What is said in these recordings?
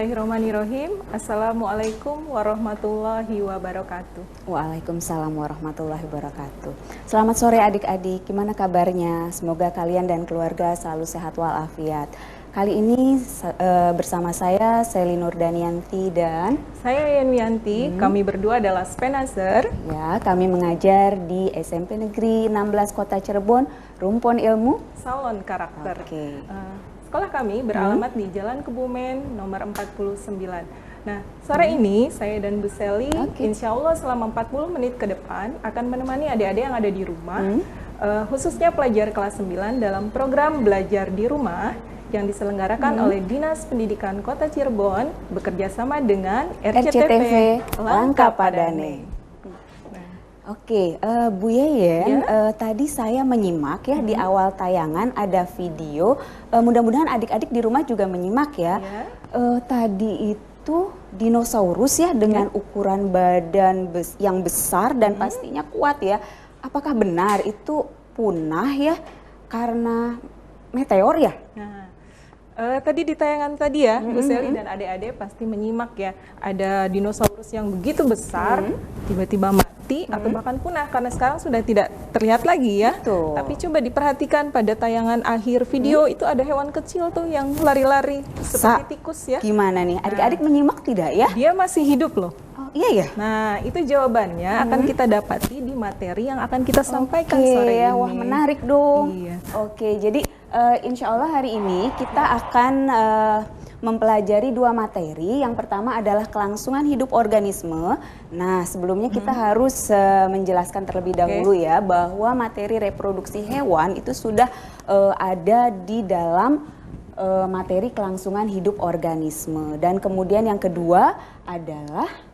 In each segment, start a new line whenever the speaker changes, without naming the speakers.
Bismillahirrahmanirrahim. Assalamualaikum warahmatullahi wabarakatuh.
Waalaikumsalam warahmatullahi wabarakatuh. Selamat sore adik-adik, gimana kabarnya? Semoga kalian dan keluarga selalu sehat walafiat. Kali ini bersama saya Selly Nurdanianti dan
saya Yanwianti. Kami berdua adalah Spenazer.
ya, kami mengajar di SMP Negeri 16 Kota Cirebon, Rumpun Ilmu
Salon Karakter.
Oke.
Sekolah kami beralamat di Jalan Kebumen nomor 49. Nah, sore ini saya dan Bu Selly insya Allah selama 40 menit ke depan akan menemani adik-adik yang ada di rumah, khususnya pelajar kelas 9 dalam program belajar di rumah yang diselenggarakan oleh Dinas Pendidikan Kota Cirebon bekerjasama dengan RCTV Langka Padane.
Oke, Bu Yeyen, tadi saya menyimak ya di awal tayangan ada video. Mudah-mudahan adik-adik di rumah juga menyimak ya. Tadi itu dinosaurus ya dengan ukuran badan yang besar dan pastinya kuat ya. Apakah benar itu punah ya karena meteor ya?
Tadi di tayangan tadi ya, Bu Selly dan adik-adik pasti menyimak ya. Ada dinosaurus yang begitu besar, tiba-tiba mati atau bahkan punah karena sekarang sudah tidak terlihat lagi ya.
Betul.
Tapi coba diperhatikan pada tayangan akhir video itu ada hewan kecil tuh yang lari-lari seperti tikus ya.
Gimana nih? Adik-adik menyimak tidak ya?
Dia masih hidup loh.
Oh, iya ya?
Nah, itu jawabannya akan kita dapati di materi yang akan kita sampaikan sore ini.
Wah menarik dong.
Iya.
Oke, jadi insya Allah hari ini kita akan mempelajari dua materi. Yang pertama adalah kelangsungan hidup organisme. Nah, sebelumnya kita harus menjelaskan terlebih dahulu ya bahwa materi reproduksi hewan itu sudah ada di dalam materi kelangsungan hidup organisme. Dan kemudian yang kedua adalah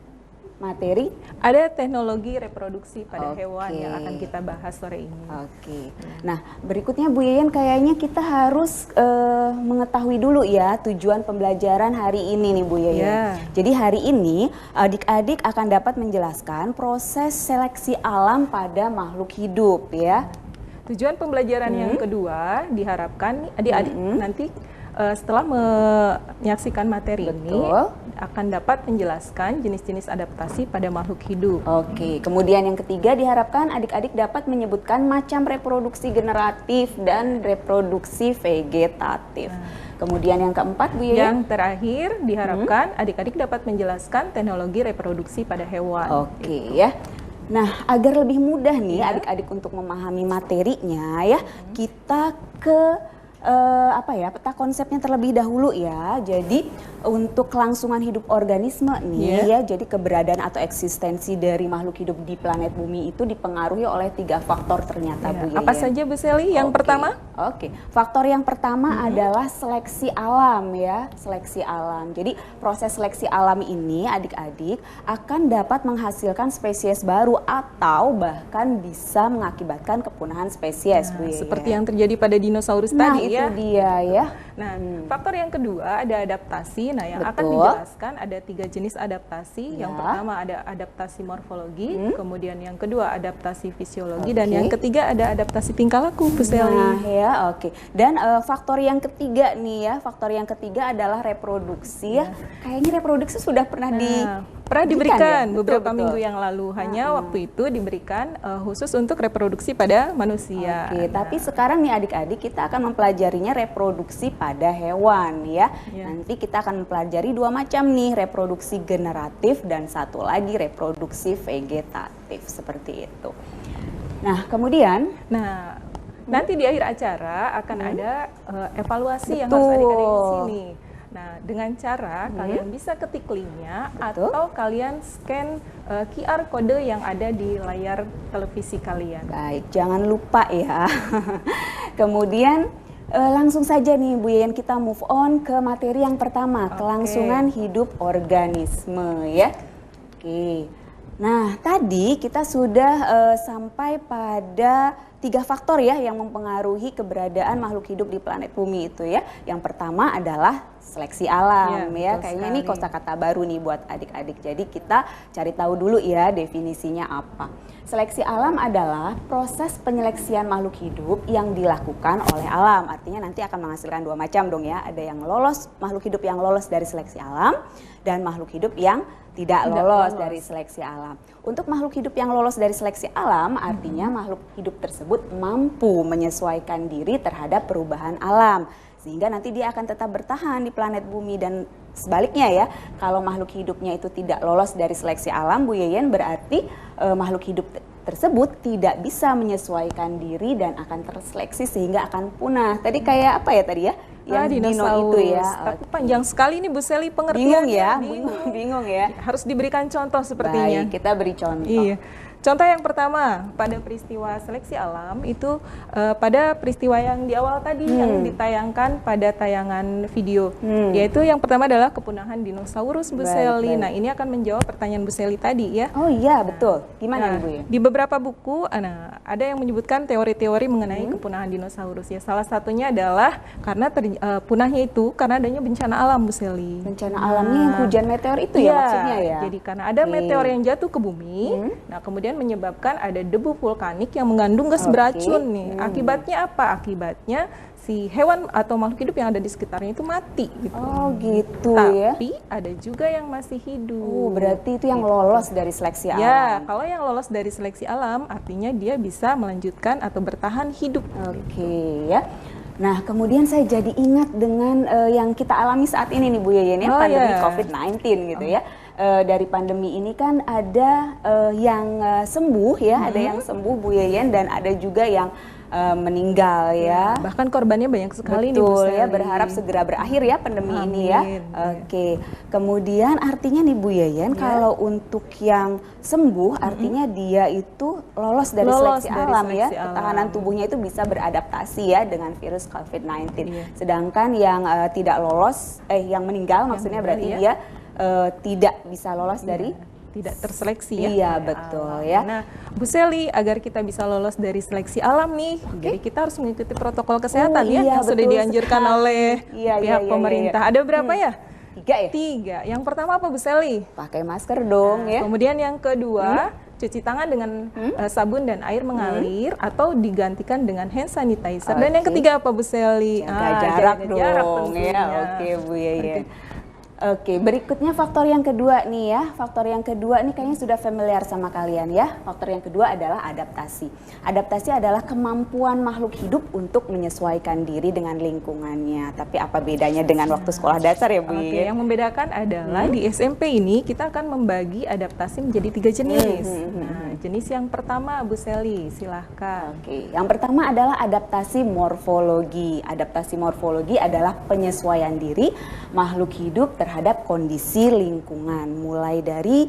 materi
ada teknologi reproduksi pada hewan yang akan kita bahas sore ini.
Oke. Nah, berikutnya Bu Yeyen kayaknya kita harus mengetahui dulu ya tujuan pembelajaran hari ini nih Bu Yeyen. Jadi hari ini adik-adik akan dapat menjelaskan proses seleksi alam pada makhluk hidup ya.
Tujuan pembelajaran yang kedua diharapkan adik-adik nanti setelah menyaksikan materi ini akan dapat menjelaskan jenis-jenis adaptasi pada makhluk hidup.
Oke, kemudian yang ketiga diharapkan adik-adik dapat menyebutkan macam reproduksi generatif dan reproduksi vegetatif. Kemudian yang keempat Bu Yeyen.
Yang terakhir diharapkan adik-adik dapat menjelaskan teknologi reproduksi pada hewan.
Oke ya. Nah, agar lebih mudah nih adik-adik untuk memahami materinya ya, kita ke peta konsepnya terlebih dahulu ya. Jadi untuk kelangsungan hidup organisme nih ya, jadi keberadaan atau eksistensi dari makhluk hidup di planet bumi itu dipengaruhi oleh 3 faktor ternyata Bu Yeyen.
Apa saja Bu Selly? Yang pertama?
Faktor yang pertama adalah seleksi alam ya, seleksi alam. Jadi proses seleksi alam ini adik-adik akan dapat menghasilkan spesies baru atau bahkan bisa mengakibatkan kepunahan spesies Bu Yeyen.
Seperti yang terjadi pada dinosaurus tadi ya.
Itu dia ya.
Nah, faktor yang kedua ada adaptasi. Nah, yang akan dijelaskan ada 3 jenis adaptasi. Yang pertama ada adaptasi morfologi, kemudian yang kedua adaptasi fisiologi, dan yang ketiga ada adaptasi tingkah laku, Bu Selly.
Nah, ya, Dan faktor yang ketiga nih ya, faktor yang ketiga adalah reproduksi ya. Kayaknya reproduksi sudah pernah
diberikan
ya?
beberapa minggu yang lalu. Hanya waktu itu diberikan khusus untuk reproduksi pada manusia.
Tapi sekarang nih adik-adik kita akan mempelajarinya reproduksi pada hewan ya. Nanti kita akan mempelajari 2 macam nih, reproduksi generatif dan satu lagi reproduksi vegetatif seperti itu. Nah, kemudian
nanti di akhir acara akan ada evaluasi yang harus adik-adik di sini. Nah, dengan cara kalian bisa ketik linknya atau kalian scan QR kode yang ada di layar televisi kalian.
Baik, jangan lupa ya. Kemudian langsung saja nih Bu Yeyen kita move on ke materi yang pertama, kelangsungan hidup organisme ya. Nah, tadi kita sudah sampai pada tiga faktor ya yang mempengaruhi keberadaan makhluk hidup di planet bumi itu ya. Yang pertama adalah seleksi alam ya. Kayaknya ini kosakata baru nih buat adik-adik. Jadi kita cari tahu dulu ya definisinya apa. Seleksi alam adalah proses penyeleksian makhluk hidup yang dilakukan oleh alam. Artinya nanti akan menghasilkan dua macam dong ya. Ada yang lolos, makhluk hidup yang lolos dari seleksi alam, dan makhluk hidup yang tidak lolos dari seleksi alam. Untuk makhluk hidup yang lolos dari seleksi alam, artinya makhluk hidup tersebut mampu menyesuaikan diri terhadap perubahan alam. Sehingga nanti dia akan tetap bertahan di planet bumi. Dan sebaliknya ya, kalau makhluk hidupnya itu tidak lolos dari seleksi alam, Bu Yeyen, berarti makhluk hidup tersebut tidak bisa menyesuaikan diri dan akan terseleksi sehingga akan punah. Tadi kayak apa ya tadi ya? Yang dino itu ya.
Tapi panjang sekali nih Bu Sally pengertiannya.
Bingung ya, bingung ya.
Harus diberikan contoh sepertinya.
Baik, kita beri contoh.
Iya. Contoh yang pertama, pada peristiwa seleksi alam itu pada peristiwa yang di awal tadi yang ditayangkan pada tayangan video. Yaitu yang pertama adalah kepunahan dinosaurus, Bu Sally. Nah, ini akan menjawab pertanyaan Bu Sally tadi ya.
Oh iya, betul. Gimana Ibu ya?
Di beberapa buku ada yang menyebutkan teori-teori mengenai kepunahan dinosaurus ya. Salah satunya adalah karena punahnya itu karena adanya bencana alam, Bu Sally.
Bencana alamnya yang hujan meteor itu ya maksudnya ya?
Jadi karena ada meteor yang jatuh ke bumi, nah kemudian menyebabkan ada debu vulkanik yang mengandung gas beracun nih. Akibatnya apa? Akibatnya si hewan atau makhluk hidup yang ada di sekitarnya itu mati gitu.
Oh gitu ya.
Tapi ada juga yang masih hidup.
Oh, berarti itu yang lolos dari seleksi alam.
Ya, kalau yang lolos dari seleksi alam artinya dia bisa melanjutkan atau bertahan hidup.
Oke ya. Nah, kemudian saya jadi ingat dengan yang kita alami saat ini nih Bu Yeyen ya, pandemi COVID-19 gitu ya. Dari pandemi ini kan ada yang sembuh ya, ada yang sembuh Bu Yeyen dan ada juga yang meninggal ya.
Bahkan korbannya banyak sekali nih Bu
Betul
Sally.
ya, berharap segera berakhir ya pandemi ini ya. Oke. Kemudian artinya nih Bu Yeyen, kalau untuk yang sembuh artinya dia itu lolos dari seleksi alam ya. Ketahanan tubuhnya itu bisa beradaptasi ya dengan virus COVID-19. Sedangkan yang tidak lolos yang meninggal maksudnya berarti dia tidak bisa lolos dari
tidak terseleksi ya.
Iya betul ya.
Nah, Bu Sally, agar kita bisa lolos dari seleksi alam nih, jadi kita harus mengikuti protokol kesehatan yang sudah dianjurkan oleh pihak pemerintah. Ada berapa ya?
3 ya?
3. Yang pertama apa Bu Sally?
Pakai masker dong ya.
Kemudian yang kedua, cuci tangan dengan sabun dan air mengalir atau digantikan dengan hand sanitizer. Dan yang ketiga apa Bu Sally?
Jaga jarak dong ya. Oke Bu Yeyen. Oke, berikutnya faktor yang kedua nih ya. Faktor yang kedua nih kayaknya sudah familiar sama kalian ya. Faktor yang kedua adalah adaptasi. Adaptasi adalah kemampuan makhluk hidup untuk menyesuaikan diri dengan lingkungannya. Tapi apa bedanya dengan waktu sekolah dasar ya Bu?
Oke, yang membedakan adalah di SMP ini kita akan membagi adaptasi menjadi 3 jenis. Nah, jenis yang pertama Bu Sally, silahkan.
Oke, yang pertama adalah adaptasi morfologi. Adaptasi morfologi adalah penyesuaian diri makhluk hidup terhadap kondisi lingkungan, mulai dari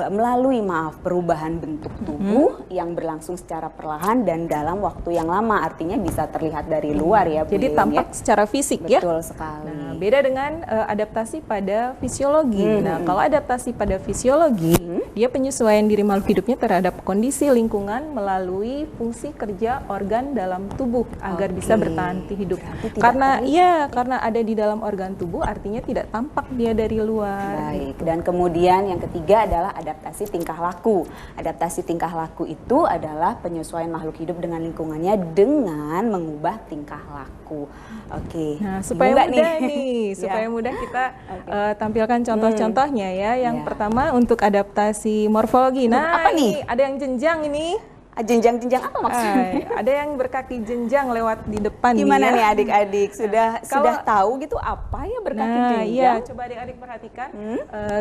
melalui perubahan bentuk tubuh yang berlangsung secara perlahan dan dalam waktu yang lama, artinya bisa terlihat dari luar ya Bu.
Jadi tampak secara fisik ya.
Betul sekali.
Nah, beda dengan adaptasi pada fisiologi. Nah, kalau adaptasi pada fisiologi, dia penyesuaian diri makhluk hidupnya terhadap kondisi lingkungan melalui fungsi kerja organ dalam tubuh agar bisa bertahan hidup. Karena ada di dalam organ tubuh, artinya tidak tampak dia dari luar.
Baik, dan kemudian yang ketiga adalah adaptasi tingkah laku. Adaptasi tingkah laku itu adalah penyesuaian makhluk hidup dengan lingkungannya dengan mengubah tingkah laku. Oke.
Nah, supaya mudah nih, supaya mudah kita tampilkan contoh-contohnya ya. Yang pertama untuk adaptasi morfologi. Nah,
apa nih?
Ada yang jenjang ini.
Jenjang-jenjang apa maksudnya?
Ada yang berkaki jenjang lewat di depan.
Gimana nih adik-adik? Sudah tahu gitu apa ya berkaki jenjang?
Iya, coba adik-adik perhatikan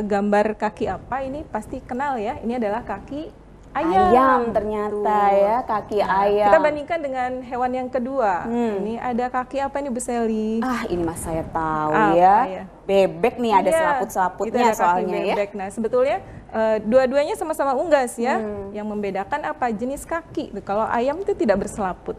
gambar kaki apa ini pasti kenal ya. Ini adalah kaki ayam
ternyata ya, kaki ayam.
Kita bandingkan dengan hewan yang kedua. Ini ada kaki apa ini Bu Sally?
Ini mas saya tahu ya. Bebek nih ada selaput-selaputnya soalnya
bebek. Nah sebetulnya dua-duanya sama-sama unggas ya. Yang membedakan apa? Jenis kaki. Kalau ayam itu tidak berselaput.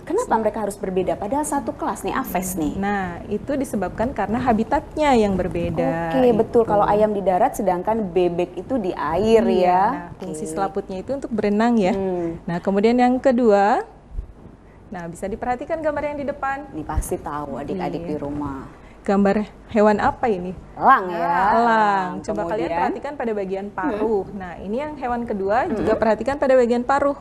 Kenapa mereka harus berbeda? Padahal satu kelas nih, Aves nih.
Nah itu disebabkan karena habitatnya yang berbeda.
Oke, betul. Kalau ayam di darat sedangkan bebek itu di air ya.
Nah, fungsi selaputnya itu untuk berenang ya. Nah kemudian yang kedua. Nah, bisa diperhatikan gambar yang di depan.
Ini pasti tahu adik-adik di rumah.
Gambar hewan apa ini?
Elang ya.
Elang. Coba
Kemudian,
kalian perhatikan pada bagian paruh. Nah, ini yang hewan kedua juga perhatikan pada bagian paruh.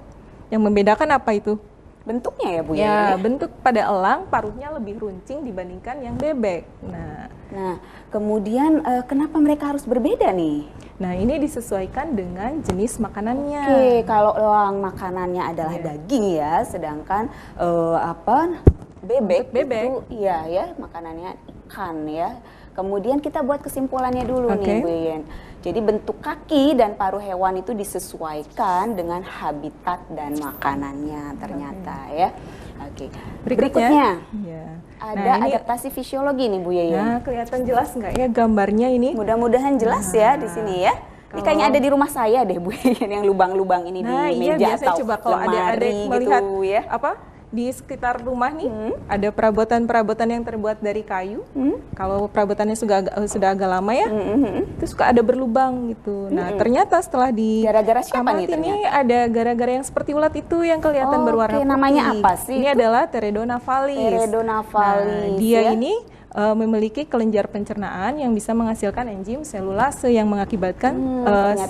Yang membedakan apa itu?
bentuknya ya Bu
Ya, bentuk pada elang paruhnya lebih runcing dibandingkan yang bebek.
Nah, kemudian kenapa mereka harus berbeda nih?
Nah, ini disesuaikan dengan jenis makanannya.
Oke, kalau elang makanannya adalah daging ya, sedangkan bebek itu iya ya makanannya ikan ya. Kemudian kita buat kesimpulannya dulu nih Bu Yeyen. Jadi bentuk kaki dan paruh hewan itu disesuaikan dengan habitat dan makanannya ternyata ya. Oke. Berikutnya ada adaptasi fisiologi nih Bu Yeyen.
Nah, kelihatan jelas nggak ya gambarnya ini?
Mudah-mudahan jelas ya di sini ya. Ini kayaknya ada di rumah saya deh Bu Yeyen yang lubang-lubang ini di meja atau
coba kalau ada melihat
gitu ya.
Di sekitar rumah nih ada perabotan-perabotan yang terbuat dari kayu. Kalau perabotannya sudah agak lama ya, itu suka ada berlubang gitu. Nah, ternyata setelah
gara-gara siapa nih
ini ada gara-gara yang seperti ulat itu yang kelihatan berwarna putih.
Namanya apa sih?
Ini adalah Teredona vallis.
Teredona vallis.
Nah, dia ini memiliki kelenjar pencernaan yang bisa menghasilkan enzim selulase yang mengakibatkan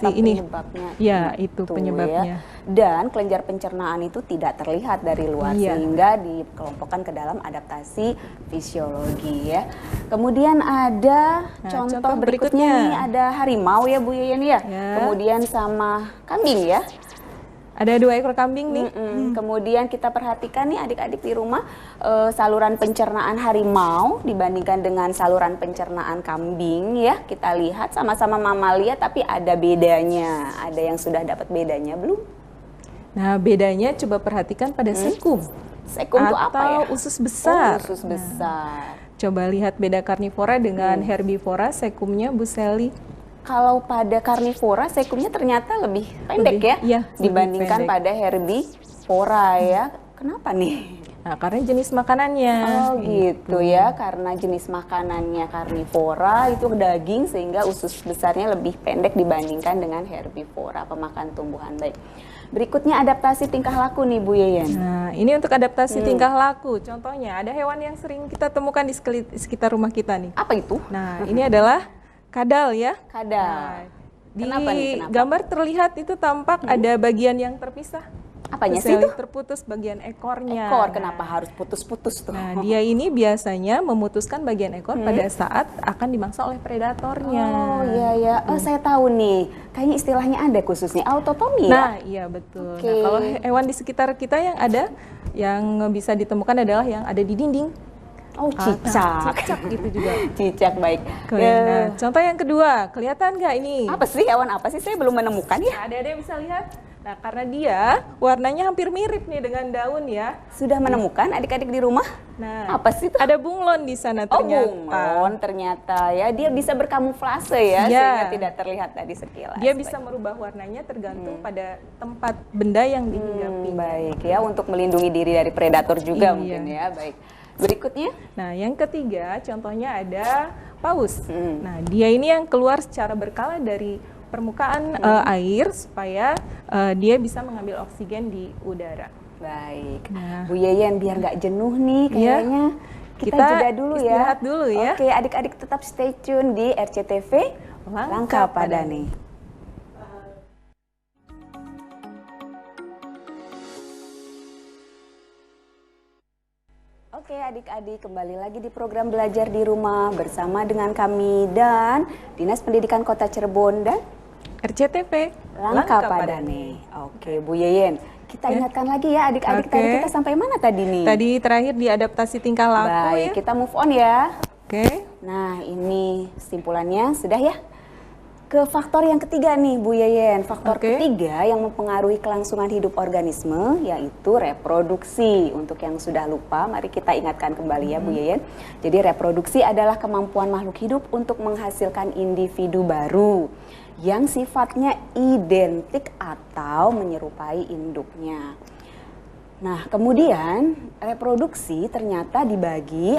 penyebabnya
penyebabnya.
Ya. Dan kelenjar pencernaan itu tidak terlihat dari luar sehingga dikelompokkan ke dalam adaptasi fisiologi ya. Kemudian ada contoh berikutnya nih ada harimau ya Bu Yeyen ya. Kemudian sama kambing ya.
Ada 2 ekor kambing nih.
Kemudian kita perhatikan nih adik-adik di rumah saluran pencernaan harimau dibandingkan dengan saluran pencernaan kambing ya. Kita lihat sama-sama mamalia tapi ada bedanya. Ada yang sudah dapat bedanya belum?
Nah, bedanya coba perhatikan pada sekum.
Sekum itu apa ya?
Usus besar.
Usus besar.
Coba lihat beda karnivora dengan herbivora sekumnya Bu Sally.
Kalau pada karnivora sekumnya ternyata lebih pendek dibandingkan pada herbivora ya. Kenapa nih?
Nah, karena jenis makanannya.
Oh gitu ya, karena jenis makanannya karnivora itu daging sehingga usus besarnya lebih pendek dibandingkan dengan herbivora, pemakan tumbuhan. Baik. Berikutnya adaptasi tingkah laku nih Bu Yeyen.
Nah, ini untuk adaptasi tingkah laku. Contohnya ada hewan yang sering kita temukan di sekitar rumah kita nih.
Apa itu?
Nah, ini adalah kadal ya.
Kadal.
Kenapa? Gambar terlihat itu tampak ada bagian yang terpisah.
Apanya sih itu?
Terputus bagian ekornya.
Ekor, kenapa harus putus-putus tuh?
Nah, dia ini biasanya memutuskan bagian ekor pada saat akan dimangsa oleh predatornya.
Oh iya ya, saya tahu nih. Kayaknya istilahnya ada khususnya autotomi ya?
Nah iya betul. Nah, kalau hewan di sekitar kita yang ada, yang bisa ditemukan adalah yang ada di dinding.
Oh cicak.
Cicak gitu juga.
Cicak baik.
Nah, contoh yang kedua, kelihatan nggak ini?
Apa sih hewan apa sih? Saya belum menemukan ya.
Ada yang bisa lihat. Nah, karena dia warnanya hampir mirip nih dengan daun ya.
Sudah menemukan adik-adik di rumah?
Nah,
apa sih itu?
Ada bunglon di sana ternyata.
Oh, bunglon ternyata ya. Dia bisa berkamuflase ya, sehingga tidak terlihat tadi sekilas.
Dia bisa merubah warnanya tergantung pada tempat benda yang dihinggapi.
Baik ya, untuk melindungi diri dari predator juga mungkin ya. Baik. Berikutnya?
Nah, yang ketiga contohnya ada paus. Nah, dia ini yang keluar secara berkala dari permukaan air supaya dia bisa mengambil oksigen di udara.
Baik. Nah, Bu Yeyen biar nggak jenuh nih kayaknya kita jeda dulu ya.
Istirahat dulu ya.
Oke, adik-adik tetap stay tune di RCTV Langkah Padani. Oke adik-adik, kembali lagi di program Belajar di Rumah bersama dengan kami dan Dinas Pendidikan Kota Cirebon dan
RCTV
Langkah Padani. Oke Bu Yeyen, kita ingatkan lagi ya adik-adik tadi kita sampai mana tadi nih?
Tadi terakhir di adaptasi tingkah laku.
Baik, kita move on ya.
Oke.
Nah ini kesimpulannya sudah ya. Ke faktor yang ketiga nih Bu Yeyen, faktor ketiga yang mempengaruhi kelangsungan hidup organisme yaitu reproduksi. Untuk yang sudah lupa, mari kita ingatkan kembali ya Bu Yeyen. Jadi reproduksi adalah kemampuan makhluk hidup untuk menghasilkan individu baru yang sifatnya identik atau menyerupai induknya. Nah, kemudian reproduksi ternyata dibagi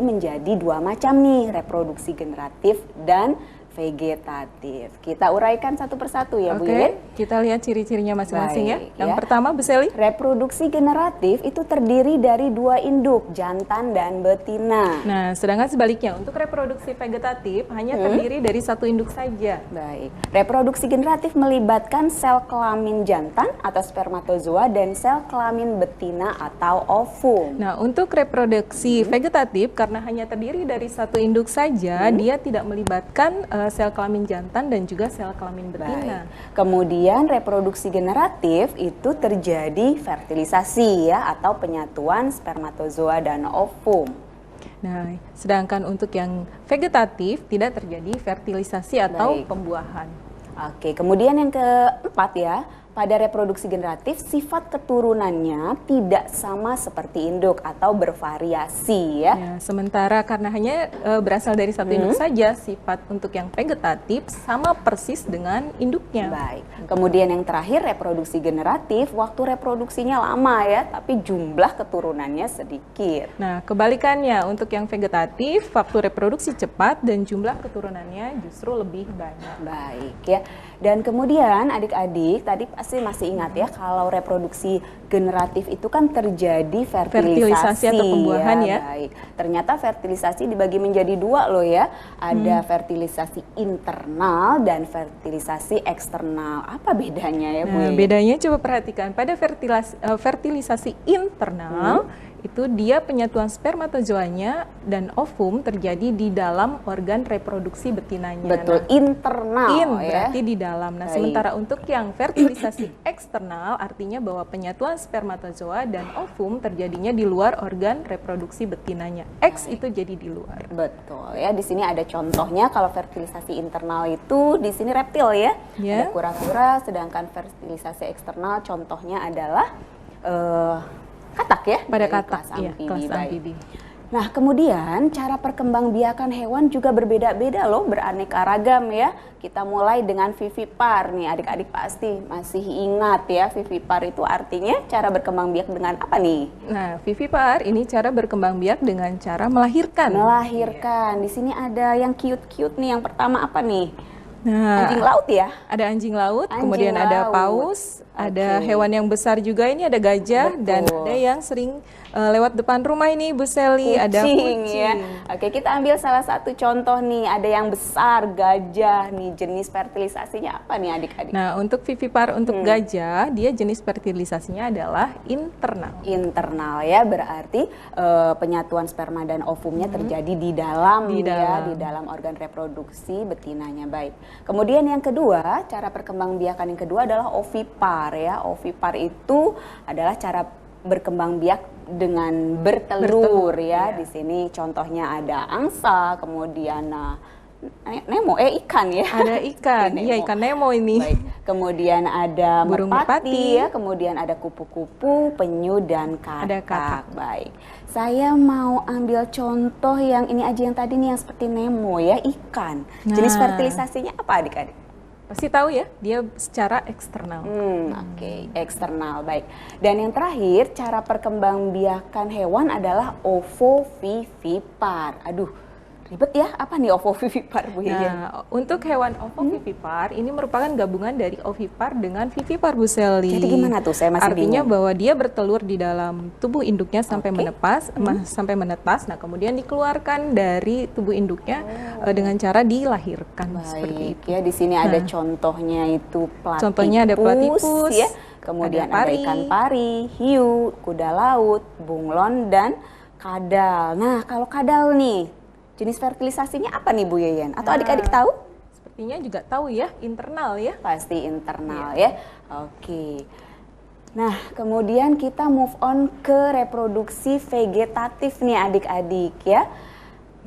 menjadi 2 macam nih, reproduksi generatif dan vegetatif. Kita uraikan satu persatu ya, Bu
Oke,
Yeyen.
kita lihat ciri-cirinya masing-masing ya.
Baik,
Yang
ya.
pertama, Bu Sally.
Reproduksi generatif itu terdiri dari 2 induk, jantan dan betina.
Nah, sedangkan sebaliknya untuk reproduksi vegetatif hanya terdiri dari 1 induk saja.
Baik, reproduksi generatif melibatkan sel kelamin jantan atau spermatozoa dan sel kelamin betina atau ovum.
Nah, untuk reproduksi vegetatif karena hanya terdiri dari 1 induk saja, dia tidak melibatkan sel kelamin jantan dan juga sel kelamin betina.
Baik. Kemudian reproduksi generatif itu terjadi fertilisasi ya atau penyatuan spermatozoa dan ovum.
Nah, sedangkan untuk yang vegetatif tidak terjadi fertilisasi atau
Baik.
pembuahan.
Oke, kemudian yang keempat ya, pada reproduksi generatif sifat keturunannya tidak sama seperti induk atau bervariasi ya.
Ya, sementara karena hanya berasal dari 1 induk saja, sifat untuk yang vegetatif sama persis dengan induknya.
Baik. Kemudian yang terakhir reproduksi generatif, waktu reproduksinya lama ya, tapi jumlah keturunannya sedikit.
Nah, kebalikannya untuk yang vegetatif, waktu reproduksi cepat dan jumlah keturunannya justru lebih banyak.
Baik ya. Dan kemudian adik-adik tadi pasti masih ingat ya kalau reproduksi generatif itu kan terjadi fertilisasi
atau pembuahan ya.
Baik. Ternyata fertilisasi dibagi menjadi 2 loh ya. Ada fertilisasi internal dan fertilisasi eksternal. Apa bedanya ya Bu?
Nah, bedanya coba perhatikan pada fertilisasi internal itu dia penyatuan spermatozoanya dan ovum terjadi di dalam organ reproduksi betinanya.
Betul, internal ya.
Berarti di dalam. Nah,
Baik.
sementara untuk yang fertilisasi eksternal artinya bahwa penyatuan spermatozoa dan ovum terjadinya di luar organ reproduksi betinanya. X itu jadi di luar.
Betul ya, di sini ada contohnya kalau fertilisasi internal itu di sini reptil ya.
Ya.
Ada kura-kura, sedangkan fertilisasi eksternal contohnya adalah katak ya.
Pada
dari
katak,
kelas
iya,
amfibi.
kelas
Baik.
amfibi.
Nah, kemudian cara perkembangbiakan hewan juga berbeda-beda loh, beraneka ragam ya. Kita mulai dengan vivipar nih, adik-adik pasti masih ingat ya, vivipar itu artinya cara berkembang biak dengan apa nih?
Nah, vivipar ini cara berkembang biak dengan cara melahirkan.
Melahirkan. Di sini ada yang cute-cute nih. Yang pertama apa nih?
Nah,
Anjing laut ya?
ada anjing laut,
Anjing
kemudian ada
laut.
paus, ada
Oke.
hewan yang besar juga ini ada gajah.
Betul.
Dan ada yang sering lewat depan rumah ini Bu Sally, ada
Kucing
kucing.
ya. Oke, kita ambil salah satu contoh nih. Ada yang besar, gajah nih. Jenis fertilisasinya apa nih adik-adik?
Nah, untuk vivipar untuk gajah, dia jenis fertilisasinya adalah internal.
Internal ya, berarti penyatuan sperma dan ovumnya terjadi di dalam
Di
ya,
dalam.
di dalam organ reproduksi betinanya. Baik. Kemudian yang kedua, cara perkembangbiakan yang kedua adalah ovipar ya. Ovipar itu adalah cara berkembang biak dengan bertelur ya. Di sini contohnya ada angsa, kemudian Nemo, ikan ya.
Ada ikan,
Oke,
iya
Nemo.
ikan Nemo ini.
Baik. Kemudian ada
Burung
merpati
merpati.
ya, kemudian ada kupu-kupu, penyu dan katak.
Ada katak.
Baik. Saya mau ambil contoh yang ini aja yang tadi nih yang seperti Nemo ya, ikan. Jenis
Nah.
fertilisasinya apa adik-adik?
Pasti tahu ya, dia secara eksternal.
Oke, eksternal, baik. Dan yang terakhir, cara perkembangbiakan hewan adalah ovovivipar. Aduh, ribet ya, apa nih ovovivipar Bu Yeyen?
Nah, untuk hewan ovovivipar ini merupakan gabungan dari ovipar dengan vivipar Bu Sally.
Jadi gimana tuh? Saya masih
Artinya
bingung.
bahwa dia bertelur di dalam tubuh induknya sampai
Oke.
sampai menetas. Nah, kemudian dikeluarkan dari tubuh induknya dengan cara dilahirkan seperti
Baik
itu.
ya, di sini ada contohnya itu platypus.
Contohnya ada platypus,
ya. Kemudian
ada
ada
pari.
ikan pari, hiu, kuda laut, bunglon dan kadal. Nah, kalau kadal nih, jenis fertilisasinya apa nih Bu Yeyen? Atau
Nah.
adik-adik tahu?
Sepertinya juga tahu ya, internal ya.
Pasti internal ya. Oke. Nah, kemudian kita move on ke reproduksi vegetatif nih adik-adik ya.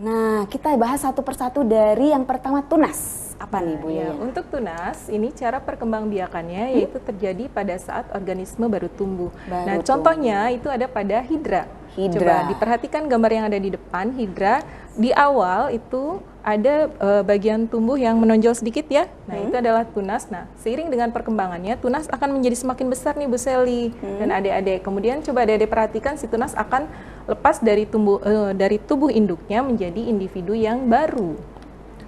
Nah, kita bahas satu persatu dari yang pertama tunas. Apa nih Bu
Ya,
Yeyen?
untuk tunas, ini cara perkembangbiakannya yaitu terjadi pada saat organisme baru tumbuh.
Baru
Nah, contohnya itu ada pada hidra.
Hidra.
Coba diperhatikan gambar yang ada di depan, hidra di awal itu ada bagian tumbuh yang menonjol sedikit ya. Nah, itu adalah tunas. Nah, seiring dengan perkembangannya, tunas akan menjadi semakin besar nih Bu Sally dan adik-adik. Kemudian coba adik-adik perhatikan si tunas akan lepas dari tubuh induknya menjadi individu yang baru.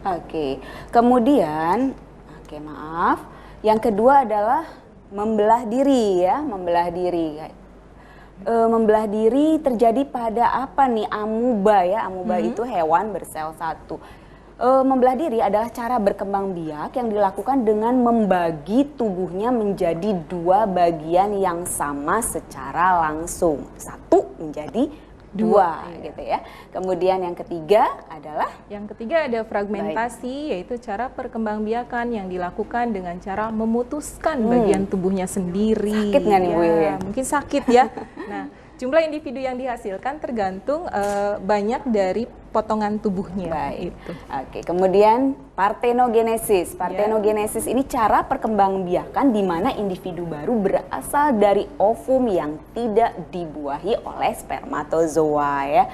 Oke. Kemudian, oke maaf. Yang kedua adalah membelah diri ya, membelah diri. Membelah diri terjadi pada apa nih? Amuba ya, amuba itu hewan bersel satu. Membelah diri adalah cara berkembang biak yang dilakukan dengan membagi tubuhnya menjadi dua bagian yang sama secara langsung. Satu menjadi dua gitu ya. Kemudian yang ketiga adalah?
Yang ketiga ada fragmentasi, yaitu cara perkembangbiakan yang dilakukan dengan cara memutuskan bagian tubuhnya sendiri.
Sakit nggak nih Bu ya?
Mungkin sakit ya. Nah, jumlah individu yang dihasilkan tergantung banyak dari potongan tubuhnya.
Baik.
Gitu.
Oke, kemudian partenogenesis. Partenogenesis ini cara perkembangbiakan di mana individu baru berasal dari ovum yang tidak dibuahi oleh spermatozoa ya.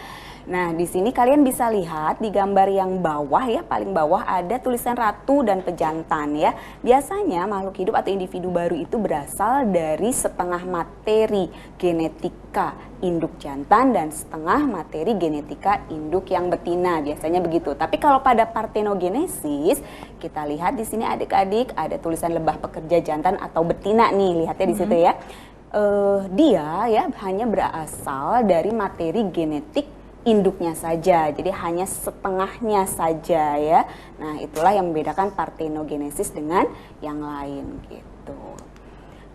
Nah, di sini kalian bisa lihat di gambar yang bawah ya, paling bawah ada tulisan ratu dan pejantan ya. Biasanya makhluk hidup atau individu baru itu berasal dari setengah materi genetika induk jantan dan setengah materi genetika induk yang betina, biasanya begitu. Tapi kalau pada partenogenesis, kita lihat di sini adik-adik ada tulisan lebah pekerja jantan atau betina nih, lihatnya di situ ya. Dia ya hanya berasal dari materi genetik induknya saja, jadi hanya setengahnya saja ya. Nah, itulah yang membedakan partenogenesis dengan yang lain gitu.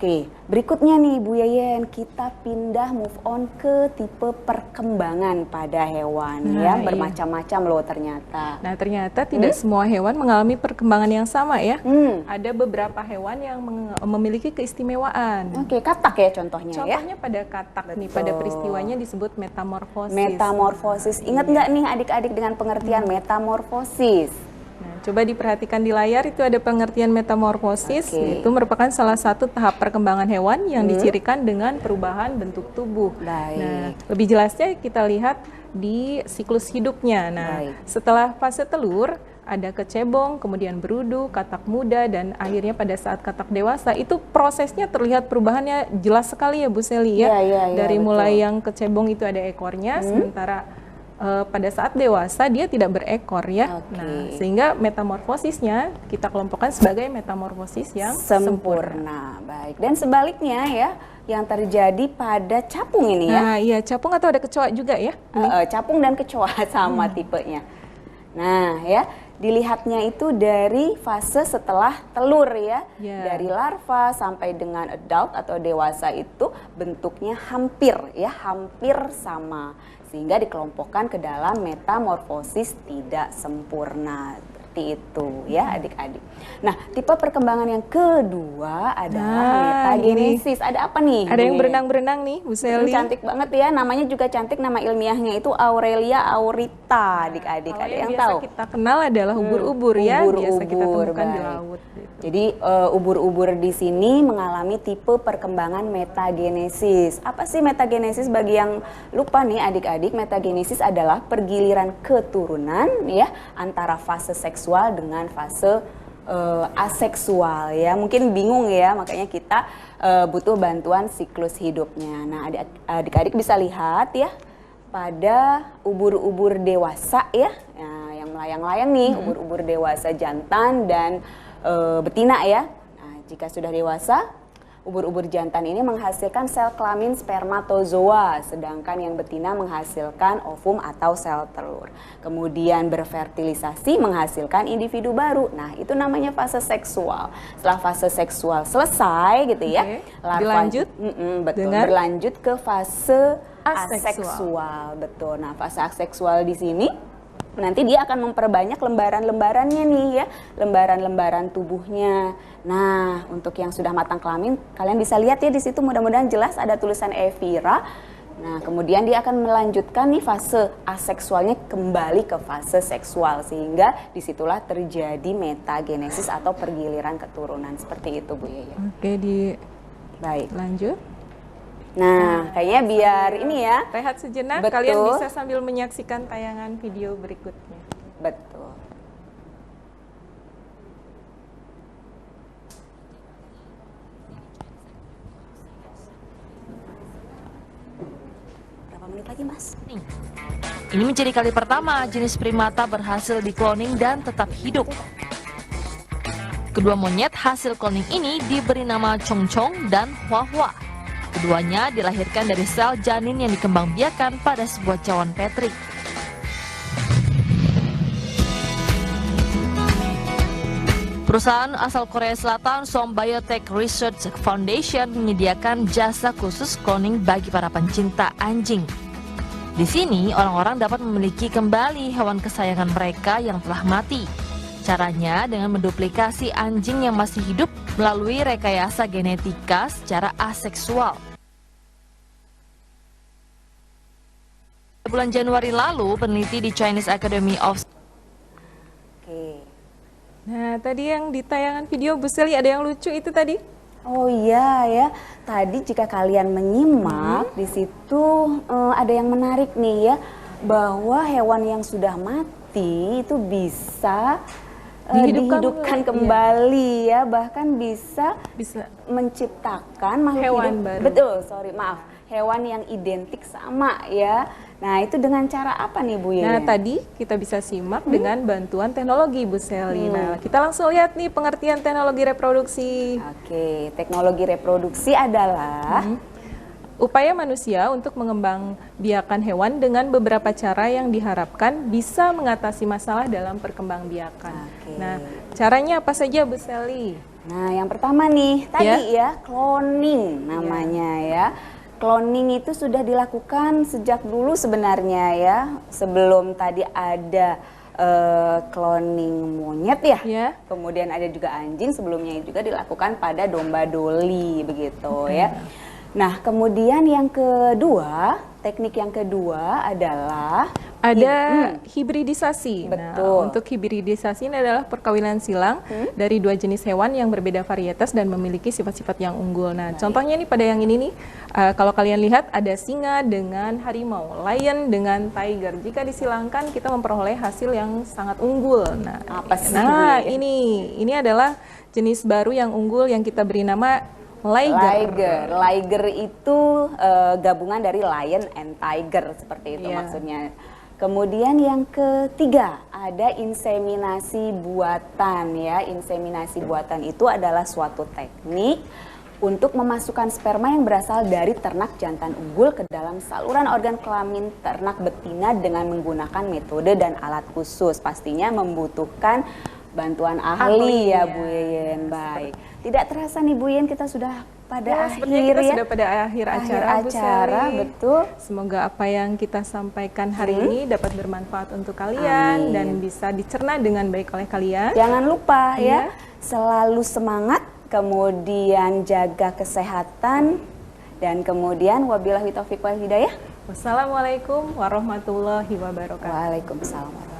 Oke, berikutnya nih Bu Yeyen, kita pindah move on ke tipe perkembangan pada hewan ya, bermacam-macam loh ternyata.
Nah, ternyata tidak semua hewan mengalami perkembangan yang sama ya. Ada beberapa hewan yang memiliki keistimewaan.
Oke, katak ya contohnya ya.
Contohnya pada katak nih, pada peristiwanya disebut metamorfosis.
Metamorfosis. Ingat nggak nih adik-adik dengan pengertian metamorfosis?
Nah, coba diperhatikan di layar, itu ada pengertian metamorfosis. Itu merupakan salah satu tahap perkembangan hewan yang dicirikan dengan perubahan bentuk tubuh. Nah, lebih jelasnya kita lihat di siklus hidupnya. Nah, setelah fase telur, ada kecebong, kemudian berudu, katak muda, dan akhirnya pada saat katak dewasa, itu prosesnya terlihat perubahannya jelas sekali ya Bu Seli ya. Dari mulai yang kecebong itu ada ekornya, sementara pada saat dewasa dia tidak berekor ya. Nah, sehingga metamorfosisnya kita kelompokkan sebagai metamorfosis yang sempurna.
Baik. Dan sebaliknya ya, yang terjadi pada capung ini ya.
Nah, iya, capung atau ada kecoa juga ya?
Capung dan kecoa sama tipenya. Nah, ya, dilihatnya itu dari fase setelah telur ya. Dari larva sampai dengan adult atau dewasa itu bentuknya hampir sama. Sehingga dikelompokkan ke dalam metamorfosis tidak sempurna. Seperti itu ya adik-adik. Nah, tipe perkembangan yang kedua adalah metagenesis. Ada apa nih?
Ada yang berenang-berenang nih Bu Seli.
Cantik banget ya, namanya juga cantik, nama ilmiahnya itu Aurelia aurita adik-adik. Ada yang tahu?
Biasa kita kenal adalah ubur-ubur ya, biasa kita temukan di laut. Gitu.
Jadi ubur-ubur di sini mengalami tipe perkembangan metagenesis. Apa sih metagenesis bagi yang lupa nih adik-adik? Metagenesis adalah pergiliran keturunan ya antara fase seksual dengan fase aseksual ya. Mungkin bingung ya, makanya kita butuh bantuan siklus hidupnya. Nah, adik-adik bisa lihat ya pada ubur-ubur dewasa ya, yang melayang-layang nih, ubur-ubur dewasa jantan dan betina ya. Nah, jika sudah dewasa, ubur-ubur jantan ini menghasilkan sel kelamin spermatozoa, sedangkan yang betina menghasilkan ovum atau sel telur. Kemudian berfertilisasi menghasilkan individu baru. Nah, itu namanya fase seksual. Setelah fase seksual selesai gitu ya, larva berlanjut ke fase aseksual. Betul. Nah, fase aseksual di sini nanti dia akan memperbanyak lembaran-lembarannya nih ya, lembaran-lembaran tubuhnya. Nah, untuk yang sudah matang kelamin, kalian bisa lihat ya di situ, mudah-mudahan jelas ada tulisan Evira. Nah, kemudian dia akan melanjutkan nih fase aseksualnya kembali ke fase seksual, sehingga disitulah terjadi metagenesis atau pergiliran keturunan. Seperti itu Bu Yeyen.
Oke, baik, lanjut.
Nah, kayaknya biar ini ya.
Rehat sejenak, kalian bisa sambil menyaksikan tayangan video berikutnya.
Betul. Berapa menit lagi, Mas.
Ini menjadi kali pertama jenis primata berhasil dikloning dan tetap hidup. Kedua monyet hasil cloning ini diberi nama Chong Chong dan Hua Hua. Keduanya dilahirkan dari sel janin yang dikembangbiakan pada sebuah cawan Petri. Perusahaan asal Korea Selatan Som Biotech Research Foundation menyediakan jasa khusus cloning bagi para pencinta anjing. Di sini, orang-orang dapat memiliki kembali hewan kesayangan mereka yang telah mati. Caranya dengan menduplikasi anjing yang masih hidup melalui rekayasa genetika secara aseksual. Bulan Januari lalu, peneliti di Chinese Academy of
Nah, tadi yang di tayangan video Bu Sally ada yang lucu itu tadi.
Oh iya ya, tadi jika kalian menyimak di situ ada yang menarik nih ya, bahwa hewan yang sudah mati itu bisa dihidupkan kembali ya, bahkan bisa menciptakan makhluk
hewan
hidup.
baru.
Betul, hewan yang identik sama ya. Nah, itu dengan cara apa nih Bu Yen?
Nah, tadi kita bisa simak dengan bantuan teknologi Bu Sally. Nah, kita langsung lihat nih pengertian teknologi reproduksi.
Oke, teknologi reproduksi adalah
upaya manusia untuk mengembangbiakan hewan dengan beberapa cara yang diharapkan bisa mengatasi masalah dalam perkembangbiakan. Nah, caranya apa saja Bu Sally?
Nah, yang pertama nih, tadi ya, cloning namanya ya. Cloning itu sudah dilakukan sejak dulu sebenarnya ya, sebelum tadi ada cloning monyet ya. Kemudian ada juga anjing, sebelumnya juga dilakukan pada domba doli begitu ya. Nah, kemudian yang kedua, teknik yang kedua adalah
hibridisasi.
Betul.
Nah, untuk hibridisasi ini adalah perkawinan silang dari dua jenis hewan yang berbeda varietas dan memiliki sifat-sifat yang unggul. Nah, contohnya nih pada yang ini nih, kalau kalian lihat ada singa dengan harimau, lion dengan tiger. Jika disilangkan kita memperoleh hasil yang sangat unggul. Nah,
apa sih?
Ini adalah jenis baru yang unggul yang kita beri nama liger.
Liger itu gabungan dari lion and tiger, seperti itu maksudnya. Kemudian yang ketiga ada inseminasi buatan ya. Inseminasi buatan itu adalah suatu teknik untuk memasukkan sperma yang berasal dari ternak jantan unggul ke dalam saluran organ kelamin ternak betina dengan menggunakan metode dan alat khusus. Pastinya membutuhkan bantuan ahli ya Bu Yen. Baik. Tidak terasa nih Bu Yen, kita sudah pada
sudah pada akhir acara,
betul.
Semoga apa yang kita sampaikan hari ini dapat bermanfaat untuk kalian dan bisa dicerna dengan baik oleh kalian.
Jangan lupa ya, selalu semangat, kemudian jaga kesehatan, dan kemudian wabillahi taufiq wal hidayah.
Wassalamualaikum warahmatullahi wabarakatuh.
Waalaikumsalam.